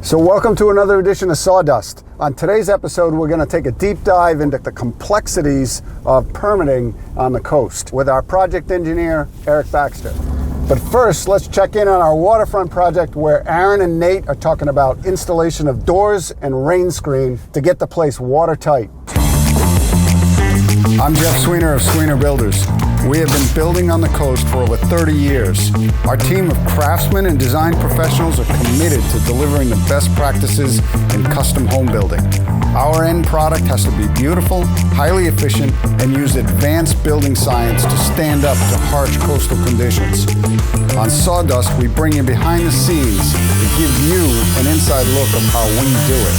So welcome to another edition of Sawdust. On today's episode, we're going to take a deep dive into the complexities of permitting on the coast with our project engineer, Eric Baxter. But first, let's check in on our waterfront project where Aaron and Nate are talking about installation of doors and rain screen to get the place watertight. I'm Jeff Sweener of Sweener Builders. We have been building on the coast for over 30 years. Our team of craftsmen and design professionals are committed to delivering the best practices in custom home building. Our end product has to be beautiful, highly efficient, and use advanced building science to stand up to harsh coastal conditions. On Sawdust, we bring you behind the scenes to give you an inside look of how we do it.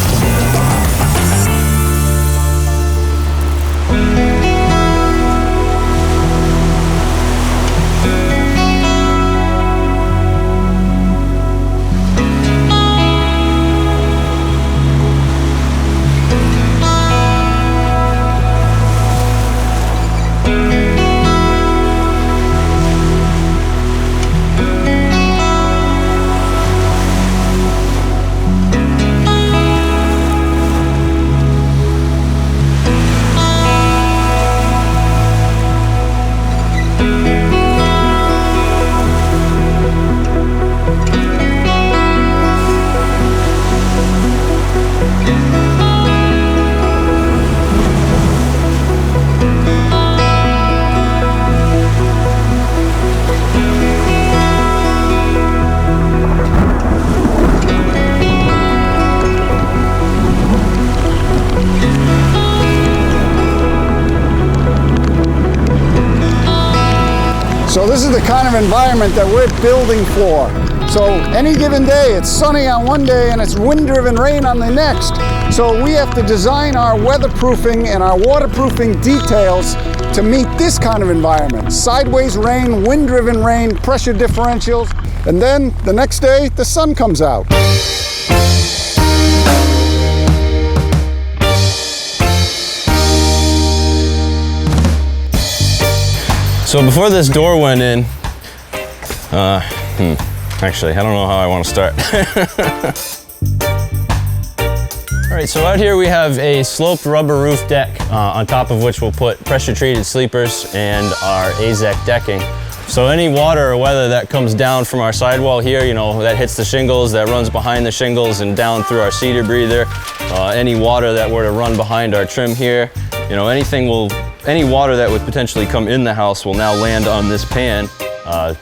So this is the kind of environment that we're building for. So any given day, it's sunny on one day and it's wind-driven rain on the next. So we have to design our weatherproofing and our waterproofing details to meet this kind of environment. Sideways rain, wind-driven rain, pressure differentials, and then the next day, the sun comes out. So before this door went in, actually, I don't know how I want to start. All right, so out here we have a sloped rubber roof deck on top of which we'll put pressure treated sleepers and our AZEK decking. So any water or weather that comes down from our sidewall here, you know, that hits the shingles, that runs behind the shingles and down through our cedar breather, any water that were to run behind our trim here, you know, any water that would potentially come in the house will now land on this pan.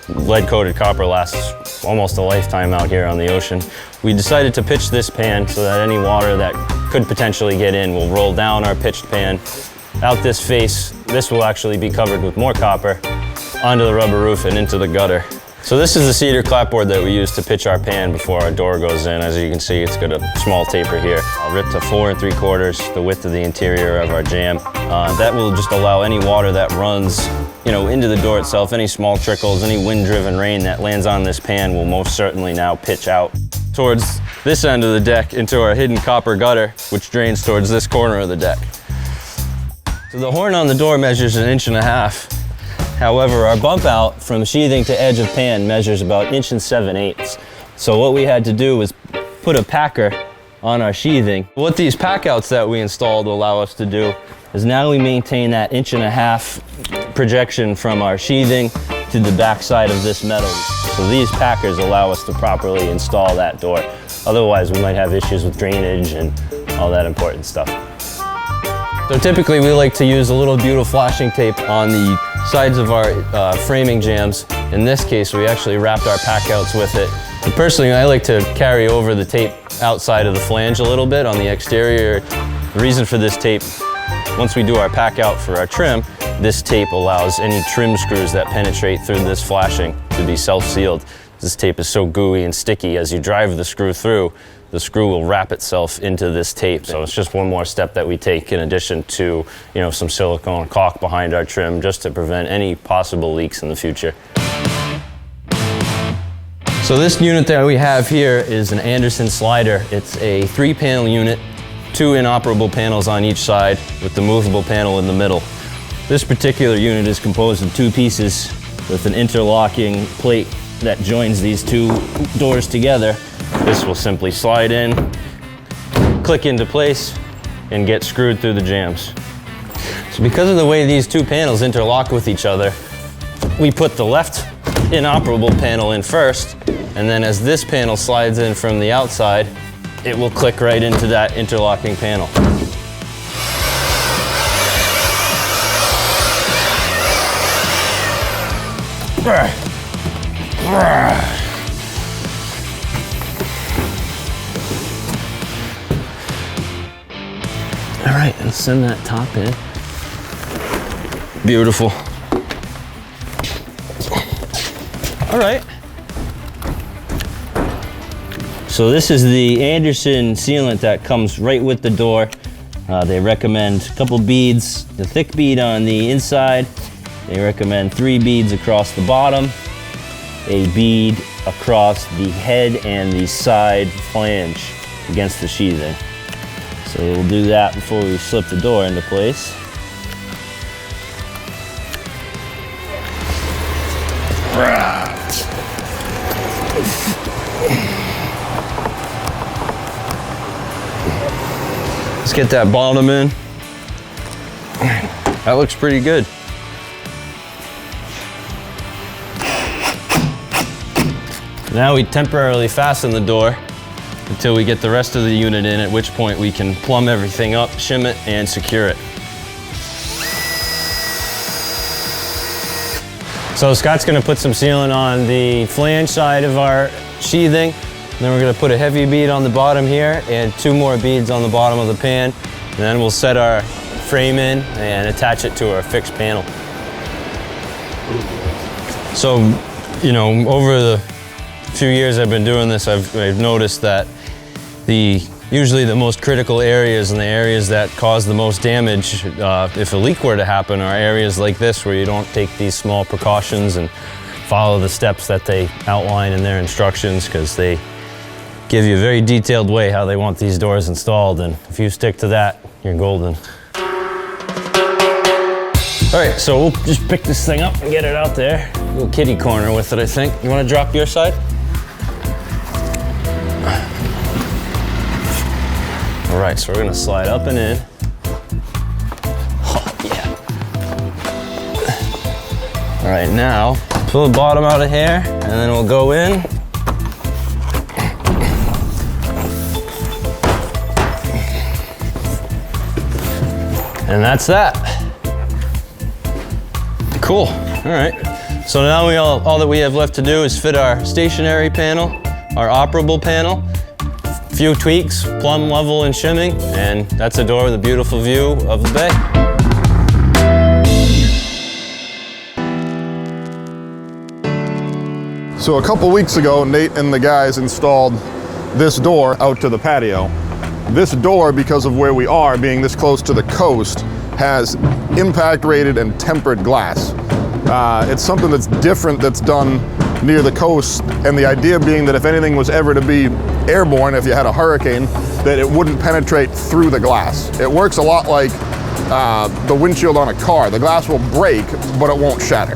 Lead-coated copper lasts almost a lifetime out here on the ocean. We decided to pitch this pan so that any water that could potentially get in will roll down our pitched pan. Out this face, this will actually be covered with more copper onto the rubber roof and into the gutter. So this is the cedar clapboard that we use to pitch our pan before our door goes in. As you can see, it's got a small taper here. I'll rip to 4 3/4, the width of the interior of our jamb. That will just allow any water that runs, you know, into the door itself, any small trickles, any wind-driven rain that lands on this pan will most certainly now pitch out towards this end of the deck into our hidden copper gutter, which drains towards this corner of the deck. So the horn on the door measures 1.5 inches. However, our bump out from sheathing to edge of pan measures about 1 7/8 inches. So what we had to do was put a packer on our sheathing. What these packouts that we installed allow us to do is now we maintain that 1.5 inch projection from our sheathing to the back side of this metal. So these packers allow us to properly install that door. Otherwise, we might have issues with drainage and all that important stuff. So typically we like to use a little butyl flashing tape on the sides of our framing jambs. In this case, we actually wrapped our packouts with it. And personally, I like to carry over the tape outside of the flange a little bit on the exterior. The reason for this tape, once we do our packout for our trim, this tape allows any trim screws that penetrate through this flashing to be self-sealed. This tape is so gooey and sticky, as you drive the screw through, the screw will wrap itself into this tape. So it's just one more step that we take in addition to, you know, some silicone caulk behind our trim just to prevent any possible leaks in the future. So this unit that we have here is an Anderson slider. It's a 3-panel unit, 2 inoperable panels on each side with the movable panel in the middle. This particular unit is composed of 2 pieces with an interlocking plate that joins these 2 doors together. This will simply slide in, click into place, and get screwed through the jambs. So because of the way these two panels interlock with each other, we put the left inoperable panel in first, and then as this panel slides in from the outside, it will click right into that interlocking panel. All right, let's send that top in. Beautiful. All right. So this is the Anderson sealant that comes right with the door. They recommend a couple beads, the thick bead on the inside. They recommend 3 beads across the bottom, a bead across the head and the side flange against the sheathing. So we'll do that before we slip the door into place. Let's get that bottom in. That looks pretty good. Now we temporarily fasten the door until we get the rest of the unit in, at which point we can plumb everything up, shim it, and secure it. So Scott's gonna put some sealant on the flange side of our sheathing. Then we're gonna put a heavy bead on the bottom here and 2 more beads on the bottom of the pan. And then we'll set our frame in and attach it to our fixed panel. So, you know, over the few years I've been doing this, I've noticed that usually the most critical areas and the areas that cause the most damage, if a leak were to happen, are areas like this where you don't take these small precautions and follow the steps that they outline in their instructions, because they give you a very detailed way how they want these doors installed, and if you stick to that, you're golden. All right, so we'll just pick this thing up and get it out there. A little kitty corner with it, I think. You want to drop your side? All right, so we're gonna slide up and in. Oh, yeah. All right, now, pull the bottom out of here, and then we'll go in. And that's that. Cool, all right. So now all that we have left to do is fit our stationary panel, our operable panel, few tweaks, plumb, level, and shimming, and that's a door with a beautiful view of the bay. So a couple weeks ago, Nate and the guys installed this door out to the patio. This door, because of where we are, being this close to the coast, has impact rated and tempered glass. It's something that's different that's done near the coast, and the idea being that if anything was ever to be airborne, if you had a hurricane, that it wouldn't penetrate through the glass. It works a lot like the windshield on a car. The glass will break, but it won't shatter.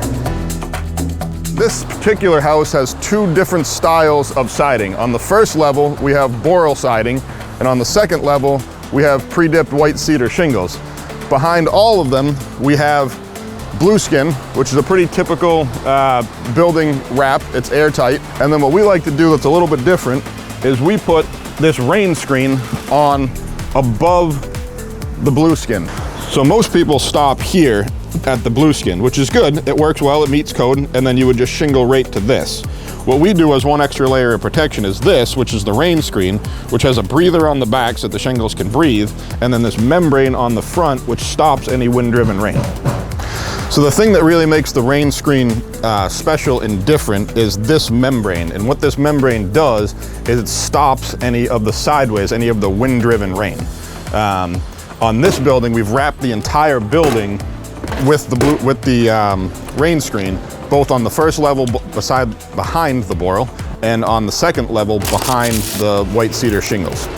This particular house has 2 different styles of siding. On the first level, we have boral siding, and on the second level, we have pre-dipped white cedar shingles. Behind all of them, we have blueskin, which is a pretty typical building wrap. It's airtight. And then what we like to do that's a little bit different is we put this rain screen on above the blueskin. So most people stop here at the blueskin, which is good. It works well, it meets code, and then you would just shingle right to this. What we do as one extra layer of protection is this, which is the rain screen, which has a breather on the back so that the shingles can breathe, and then this membrane on the front, which stops any wind-driven rain. So the thing that really makes the rain screen special and different is this membrane. And what this membrane does is it stops any of the sideways, any of the wind-driven rain. On this building, we've wrapped the entire building with the rain screen, both on the first level behind the boral, and on the second level behind the white cedar shingles.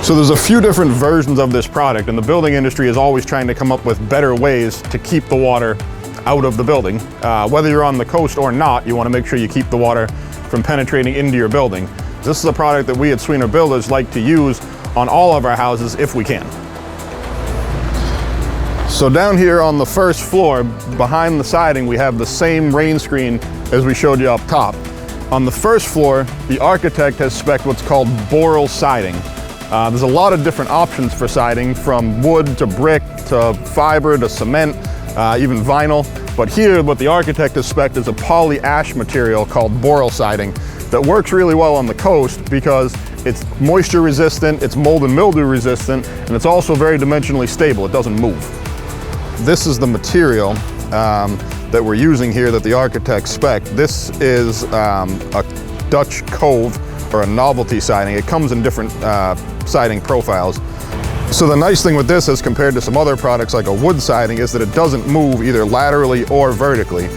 So there's a few different versions of this product, and the building industry is always trying to come up with better ways to keep the water out of the building. Whether you're on the coast or not, you want to make sure you keep the water from penetrating into your building. This is a product that we at Sweener Builders like to use on all of our houses if we can. So down here on the first floor, behind the siding, we have the same rain screen as we showed you up top. On the first floor, the architect has spec'd what's called boral siding. There's a lot of different options for siding, from wood to brick to fiber to cement, even vinyl. But here, what the architect has spec'd is a poly ash material called boral siding that works really well on the coast because it's moisture resistant, it's mold and mildew resistant, and it's also very dimensionally stable. It doesn't move. This is the material that we're using here that the architect spec'd. This is a Dutch cove or a novelty siding. It comes in different siding profiles. So the nice thing with this as compared to some other products like a wood siding is that it doesn't move either laterally or vertically.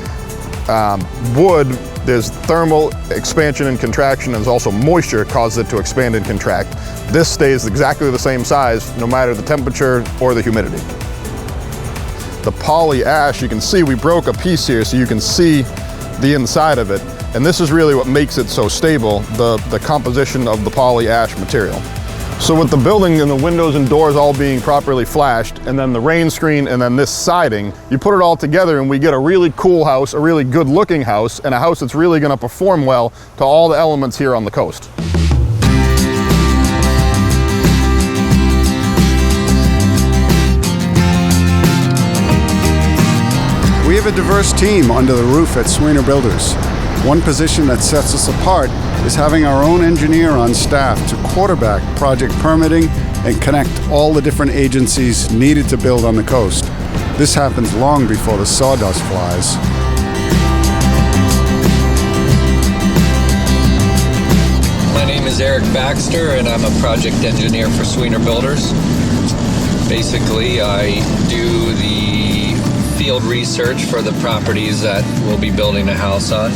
Wood, there's thermal expansion and contraction, and there's also moisture causes it to expand and contract. This stays exactly the same size no matter the temperature or the humidity. The poly ash, you can see we broke a piece here so you can see the inside of it. And this is really what makes it so stable, the composition of the poly ash material. So with the building and the windows and doors all being properly flashed, and then the rain screen and then this siding, you put it all together and we get a really cool house, a really good looking house, and a house that's really gonna perform well to all the elements here on the coast. We have a diverse team under the roof at Sweener Builders. One position that sets us apart is having our own engineer on staff to quarterback project permitting and connect all the different agencies needed to build on the coast. This happens long before the sawdust flies. My name is Eric Baxter and I'm a project engineer for Sweener Builders. Basically, I do the field research for the properties that we'll be building a house on.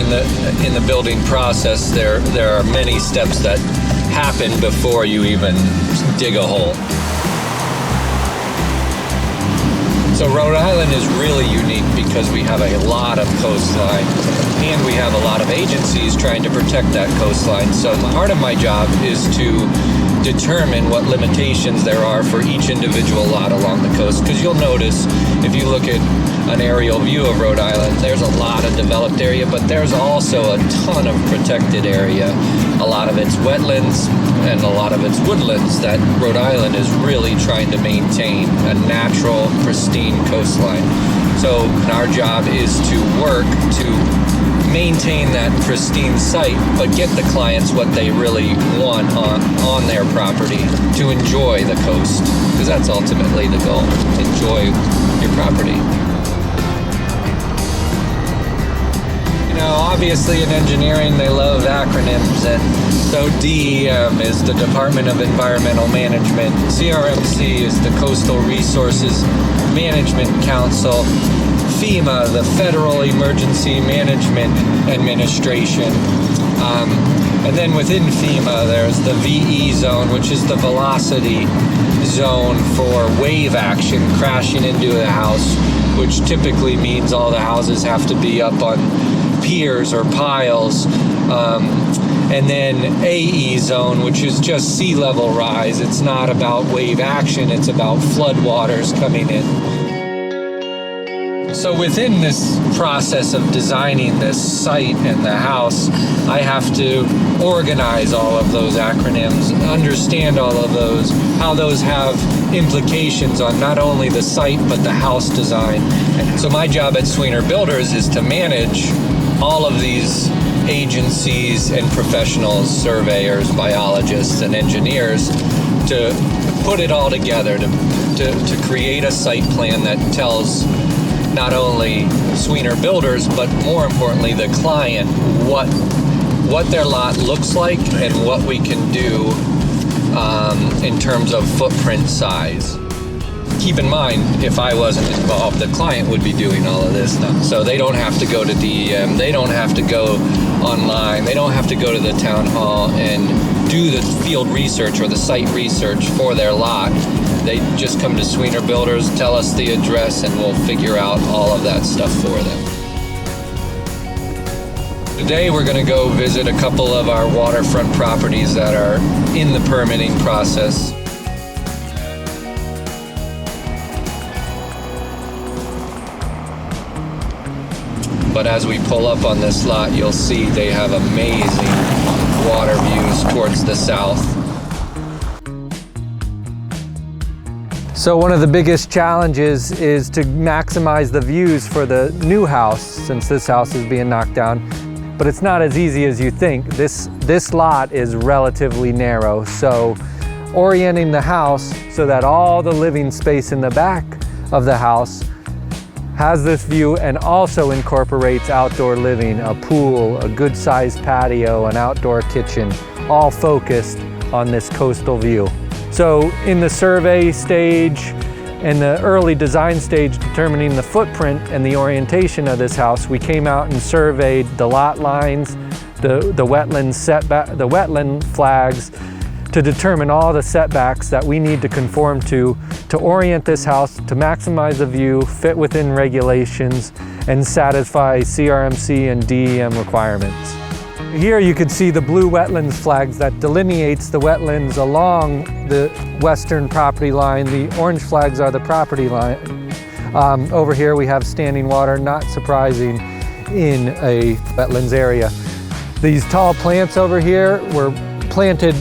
In the building process, there are many steps that happen before you even dig a hole. So Rhode Island is really unique because we have a lot of coastline and we have a lot of agencies trying to protect that coastline. So part of my job is to determine what limitations there are for each individual lot along the coast. Because you'll notice if you look at an aerial view of Rhode Island, there's a lot of developed area, but there's also a ton of protected area. A lot of it's wetlands and a lot of it's woodlands that Rhode Island is really trying to maintain a natural, pristine coastline. So our job is to work to maintain that pristine site, but get the clients what they really want on their property, to enjoy the coast, because that's ultimately the goal. Enjoy your property. You know, obviously in engineering they love acronyms, and so DEM is the Department of Environmental Management, CRMC is the Coastal Resources Management Council, FEMA, the Federal Emergency Management Administration. And then within FEMA, there's the VE zone, which is the velocity zone for wave action crashing into a house, which typically means all the houses have to be up on piers or piles. And then AE zone, which is just sea level rise. It's not about wave action, it's about floodwaters coming in. So within this process of designing this site and the house, I have to organize all of those acronyms, understand all of those, how those have implications on not only the site, but the house design. So my job at Sweener Builders is to manage all of these agencies and professionals, surveyors, biologists, and engineers, to put it all together, to create a site plan that tells not only Sweener Builders, but more importantly the client, what their lot looks like and what we can do in terms of footprint size. Keep in mind, if I wasn't involved, the client would be doing all of this stuff. So they don't have to go to DEM, they don't have to go online, they don't have to go to the town hall and do the field research or the site research for their lot. They just come to Sweener Builders, tell us the address, and we'll figure out all of that stuff for them. Today we're going to go visit a couple of our waterfront properties that are in the permitting process. But as we pull up on this lot, you'll see they have amazing water views towards the south. So one of the biggest challenges is to maximize the views for the new house, since this house is being knocked down. But it's not as easy as you think. This lot is relatively narrow, so orienting the house so that all the living space in the back of the house has this view and also incorporates outdoor living, a pool, a good sized patio, an outdoor kitchen, all focused on this coastal view. So in the survey stage and the early design stage, determining the footprint and the orientation of this house, we came out and surveyed the lot lines, the wetland setback, the wetland flags, to determine all the setbacks that we need to conform to orient this house to maximize the view, fit within regulations, and satisfy CRMC and DEM requirements. Here you can see the blue wetlands flags that delineates the wetlands along the western property line. The orange flags are the property line. Over here we have standing water, not surprising in a wetlands area. These tall plants over here were planted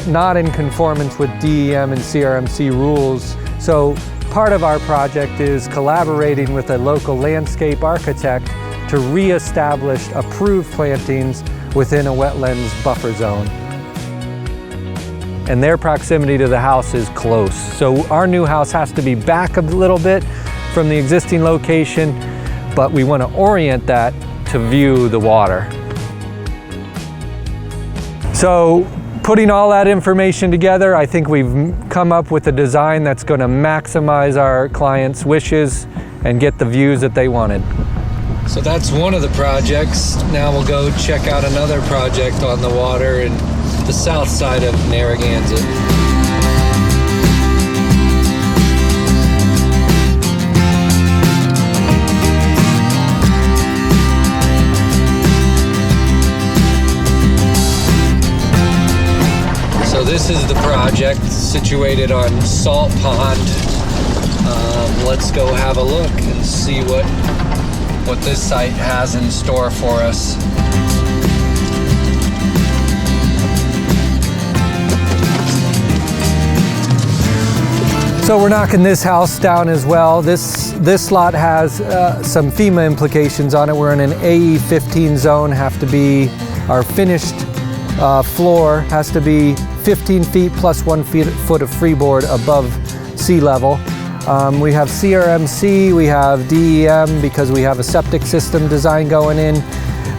not in conformance with DEM and CRMC rules. So part of our project is collaborating with a local landscape architect to re-establish approved plantings within a wetlands buffer zone. And their proximity to the house is close. So our new house has to be back a little bit from the existing location, but we want to orient that to view the water. So putting all that information together, I think we've come up with a design that's going to maximize our clients' wishes and get the views that they wanted. So that's one of the projects. Now we'll go check out another project on the water in the south side of Narragansett. So this is the project situated on Salt Pond. Let's go have a look and see what this site has in store for us. So we're knocking this house down as well. This lot has some FEMA implications on it. We're in an AE15 zone, our finished floor has to be 15 feet plus 1 foot of freeboard above sea level. We have CRMC, we have DEM because we have a septic system design going in.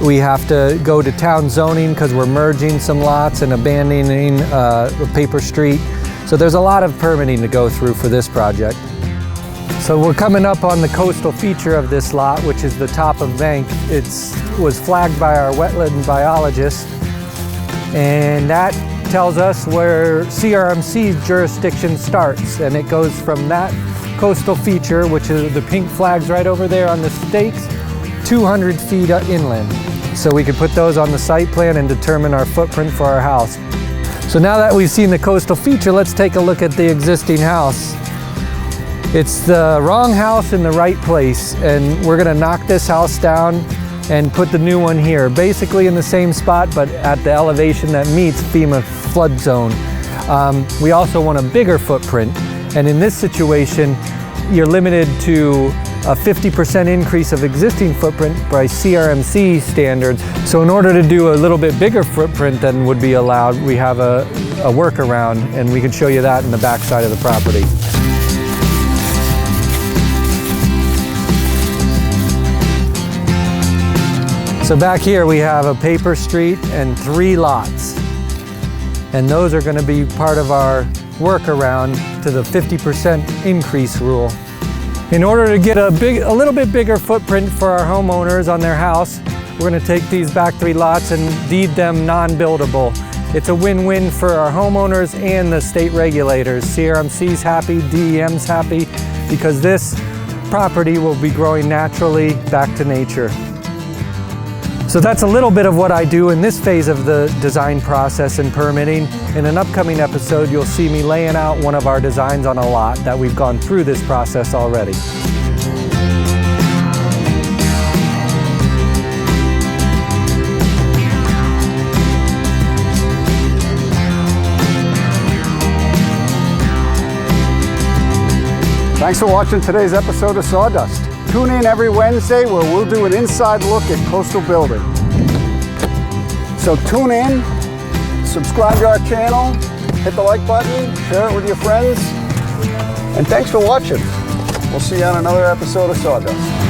We have to go to town zoning because we're merging some lots and abandoning a paper street. So there's a lot of permitting to go through for this project. So we're coming up on the coastal feature of this lot, which is the top of bank. It was flagged by our wetland biologist, and that tells us where CRMC's jurisdiction starts, and it goes from that coastal feature, which is the pink flags right over there on the stakes, 200 feet inland. So we could put those on the site plan and determine our footprint for our house. So now that we've seen the coastal feature, let's take a look at the existing house. It's the wrong house in the right place, and we're gonna knock this house down and put the new one here, basically in the same spot, but at the elevation that meets FEMA flood zone. We also want a bigger footprint, and in this situation, you're limited to a 50% increase of existing footprint by CRMC standards. So in order to do a little bit bigger footprint than would be allowed, we have a workaround, and we can show you that in the back side of the property. So back here we have a paper street and 3 lots. And those are going to be part of our workaround to the 50% increase rule. In order to get a little bit bigger footprint for our homeowners on their house, we're going to take these back 3 lots and deed them non-buildable. It's a win-win for our homeowners and the state regulators. CRMC's happy, DEM's happy, because this property will be growing naturally back to nature. So that's a little bit of what I do in this phase of the design process and permitting. In an upcoming episode, you'll see me laying out one of our designs on a lot that we've gone through this process already. Thanks for watching today's episode of Sawdust. Tune in every Wednesday where we'll do an inside look at coastal building. So tune in, subscribe to our channel, hit the like button, share it with your friends, and thanks for watching. We'll see you on another episode of Sawdust.